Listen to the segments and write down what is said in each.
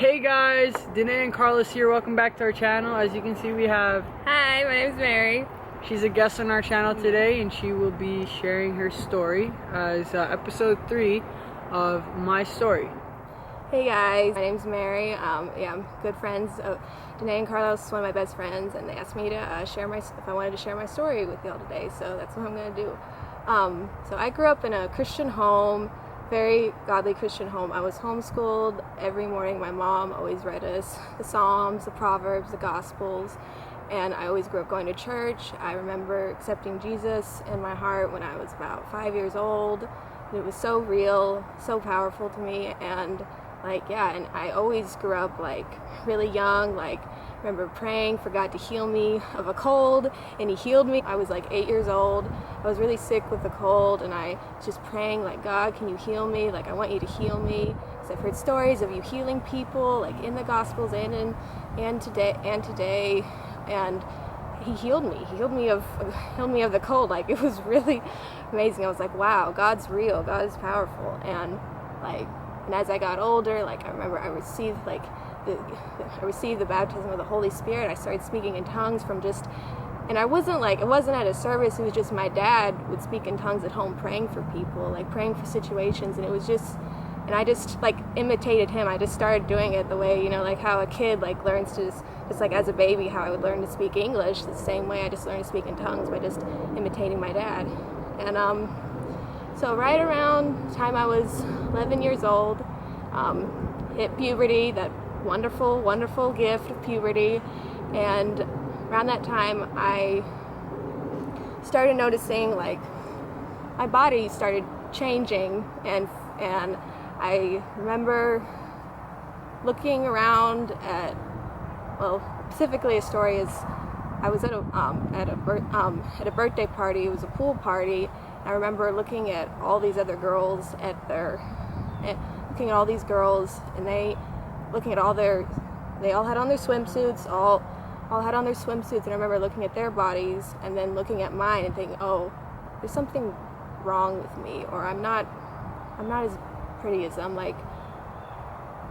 Hey guys, Dannae&Carlos here. Welcome back to our channel. As you can see, we have... Hi, my name is Mary. She's a guest on our channel today, and she will be sharing her story as episode 3 of My Story. Hey guys, my name is Mary. I'm good friends of Dannae&Carlos, one of my best friends, and they asked me to if I wanted to share my story with y'all today, so that's what I'm going to do. So I grew up in a Christian home, very godly Christian home. I was homeschooled every morning. My mom always read us the Psalms, the Proverbs, the Gospels, and I always grew up going to church. I remember accepting Jesus in my heart when I was about 5 years old. It was so real, so powerful to me, and and I always grew up really young, remember praying for God to heal me of a cold, and He healed me. I was 8 years old. I was really sick with a cold, and I was just praying God, can you heal me? I want you to heal me. Because I've heard stories of you healing people, in the Gospels and today, and He healed me. He healed me of the cold. It was really amazing. I was like, wow, God's real. God is powerful. And as I got older, I remember I received the baptism of the Holy Spirit. I started speaking in tongues and I wasn't it wasn't at a service. It was just my dad would speak in tongues at home, praying for people, praying for situations, and it was just, and I just imitated him. I just started doing it the way, how a kid learns to just as a baby, how I would learn to speak English. The same way I just learned to speak in tongues by just imitating my dad. And so right around the time I was 11 years old, hit puberty, that wonderful, wonderful gift of puberty, and around that time I started noticing my body started changing, and I remember looking around at, specifically a story is I was at a birthday party. It was a pool party. I remember looking at all these other girls and they all had on their swimsuits, all had on their swimsuits, and I remember looking at their bodies and then looking at mine and thinking, oh, there's something wrong with me, or I'm not as pretty as them.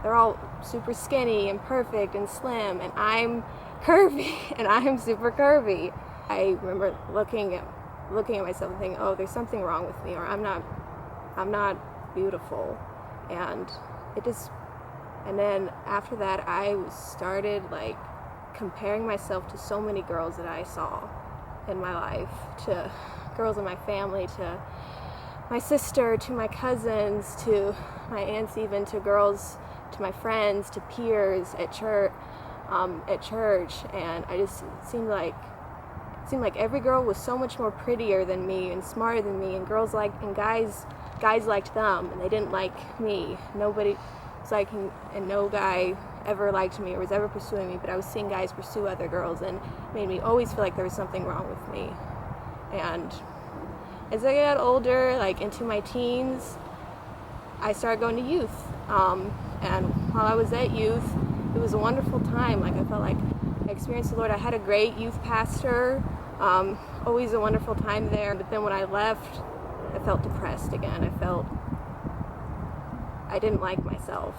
They're all super skinny and perfect and slim, and I'm curvy and I'm super curvy. I remember looking at myself and thinking, oh, there's something wrong with me, or I'm not beautiful. And then after that, I started comparing myself to so many girls that I saw in my life, to girls in my family, to my sister, to my cousins, to my aunts, even to girls, to my friends, to peers at church, and I just seemed like every girl was so much more prettier than me and smarter than me, and guys liked them, and they didn't like me. Nobody was and no guy ever liked me or was ever pursuing me, but I was seeing guys pursue other girls, and it made me always feel like there was something wrong with me. And as I got older, into my teens, I started going to youth, and while I was at youth, it was a wonderful time. I felt like I experienced the Lord. I had a great youth pastor, always a wonderful time there. But then when I left, I felt depressed again. I didn't like myself.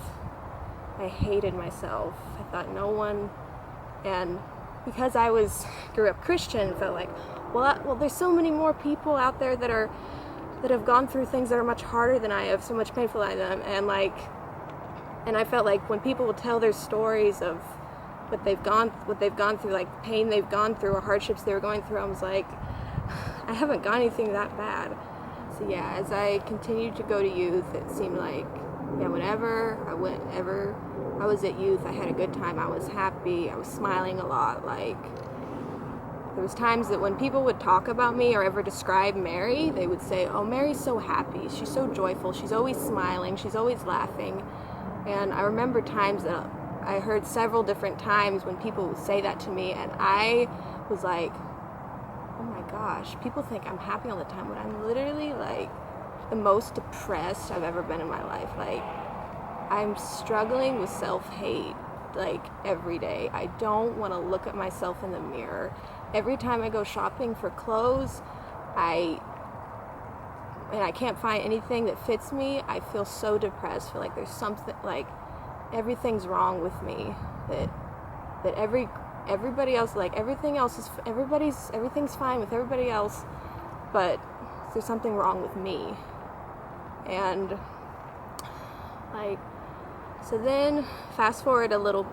I hated myself. I thought no one, and because I grew up Christian, felt well, there's so many more people out there that have gone through things that are much harder than I have, so much painful than them, and I felt when people would tell their stories of what they've gone through, pain they've gone through or hardships they were going through, I was I haven't got anything that bad. So yeah, as I continued to go to youth, it seemed whenever I was at youth, I had a good time. I was happy. I was smiling a lot. There was times that when people would talk about me or ever describe Mary, they would say, oh, Mary's so happy. She's so joyful. She's always smiling. She's always laughing. And I remember times that I heard several different times when people would say that to me, and I was oh my gosh, people think I'm happy all the time, when I'm literally the most depressed I've ever been in my life. I'm struggling with self-hate every day. I don't want to look at myself in the mirror. Every time I go shopping for clothes, and I can't find anything that fits me, I feel so depressed. I feel like there's something, everything's wrong with me, that everybody else, like everything's fine with everybody else, but there's something wrong with me. And like, so then fast forward a little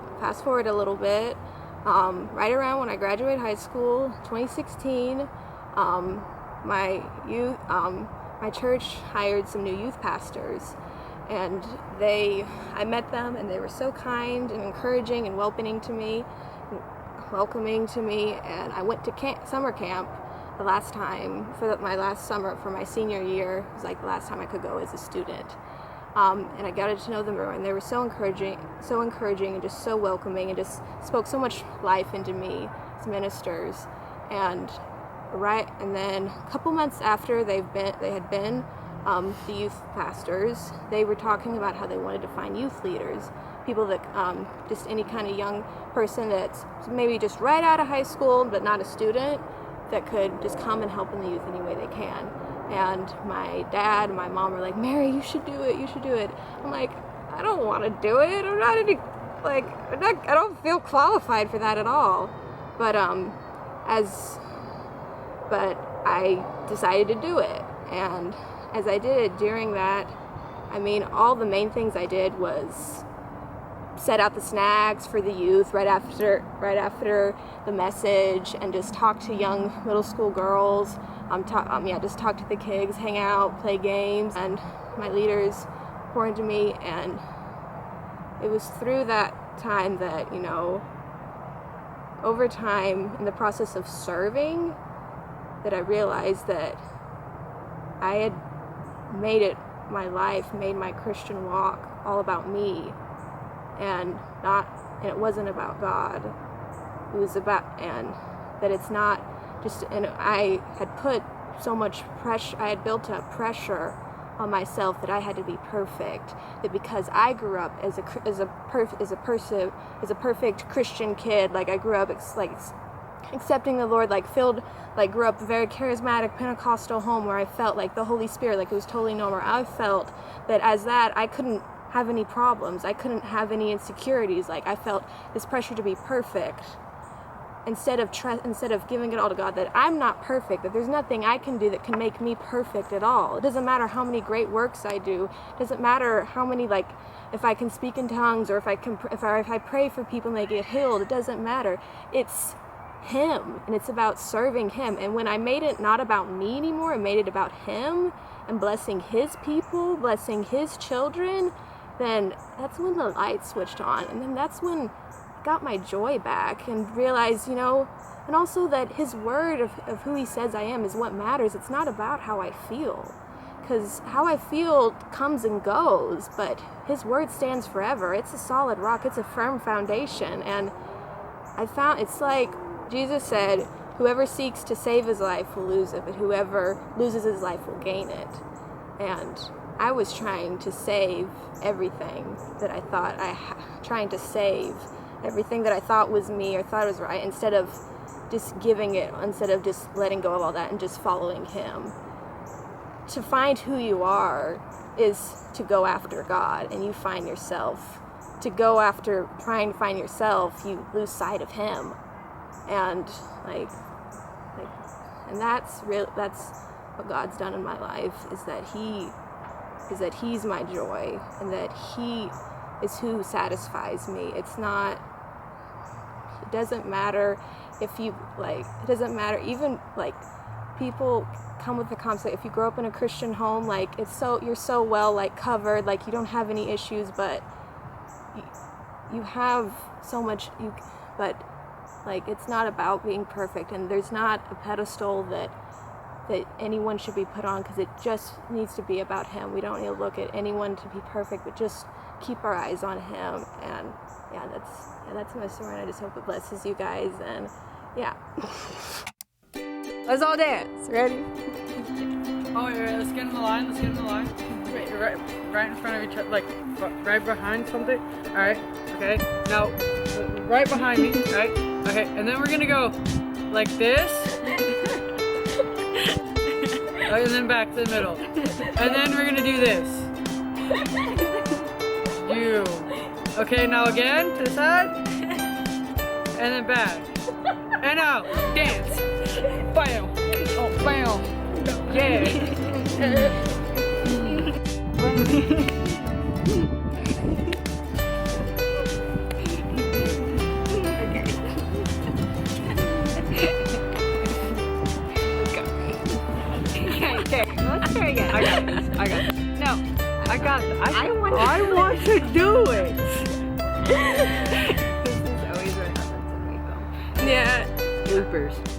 bit, right around when I graduated high school, 2016, my church hired some new youth pastors, and I met them, and they were so kind and encouraging and welcoming to me, and I went to summer camp the last time, my last summer for my senior year. It was like the last time I could go as a student. And I got to know them, and they were so encouraging and just so welcoming, and just spoke so much life into me as ministers. And then a couple months after they had been the youth pastors, they were talking about how they wanted to find youth leaders, people that just any kind of young person that's maybe just right out of high school but not a student, that could just come and help in the youth any way they can. And my dad and my mom were like, Mary, you should do it. I'm like, I don't want to do it. I don't feel qualified for that at all. But I decided to do it. And as I did during that, I mean, all the main things I did was set out the snacks for the youth right after the message, and just talk to young middle school girls, just talk to the kids, hang out, play games, and my leaders pour into me. And it was through that time that, over time in the process of serving, that I realized that I had made my Christian walk all about me, and it wasn't about God. It was about, and that it's not just, and I had put so much pressure, I had built up pressure on myself that I had to be perfect, that because I grew up as a perfect Christian kid, like I grew up accepting the Lord, grew up a very charismatic Pentecostal home where I felt like the Holy Spirit, like it was totally normal. I felt that as that, I couldn't have any problems. I couldn't have any insecurities. Like I felt this pressure to be perfect, instead of giving it all to God, that I'm not perfect, that there's nothing I can do that can make me perfect at all. It doesn't matter how many great works I do. It doesn't matter how many, if I can speak in tongues, or if I pray for people and they get healed. It doesn't matter. It's Him, and it's about serving Him. And when I made it not about me anymore, I made it about Him and blessing His people, blessing His children, then that's when the light switched on. And then that's when I got my joy back and realized, and also that His word of who He says I am is what matters. It's not about how I feel, because how I feel comes and goes, but His word stands forever. It's a solid rock. It's a firm foundation. And I found, it's like Jesus said, whoever seeks to save his life will lose it, but whoever loses his life will gain it. And I was trying to save everything that I thought trying to save everything that I thought was me or thought was right, instead of just letting go of all that and just following Him. To find who you are is to go after God, and you find yourself. To go after trying to find yourself, you lose sight of Him. And and that's what God's done in my life, is that He's my joy, and that He is who satisfies me. It doesn't matter if you it doesn't matter, even people come with the concept, if you grow up in a Christian home, you're so well covered, you don't have any issues, but you have so much, but it's not about being perfect, and there's not a pedestal that anyone should be put on, because it just needs to be about Him. We don't need to look at anyone to be perfect, but just keep our eyes on Him. And that's my story, and I just hope it blesses you guys. And let's all dance. Ready? Oh, yeah, let's get in the line. Right in front of each other, right behind something. All right. Okay. Now, right behind me. Right. Okay. And then we're gonna go like this. And then back to the middle. And then we're gonna do this. You. Okay, now again to the side. And then back. And now, dance. Bam. Oh, bam. Yeah. Okay, let's try again. I got this. I got this. No. I got this. I want to do it. This is always what happens when we film. Yeah. Bloopers.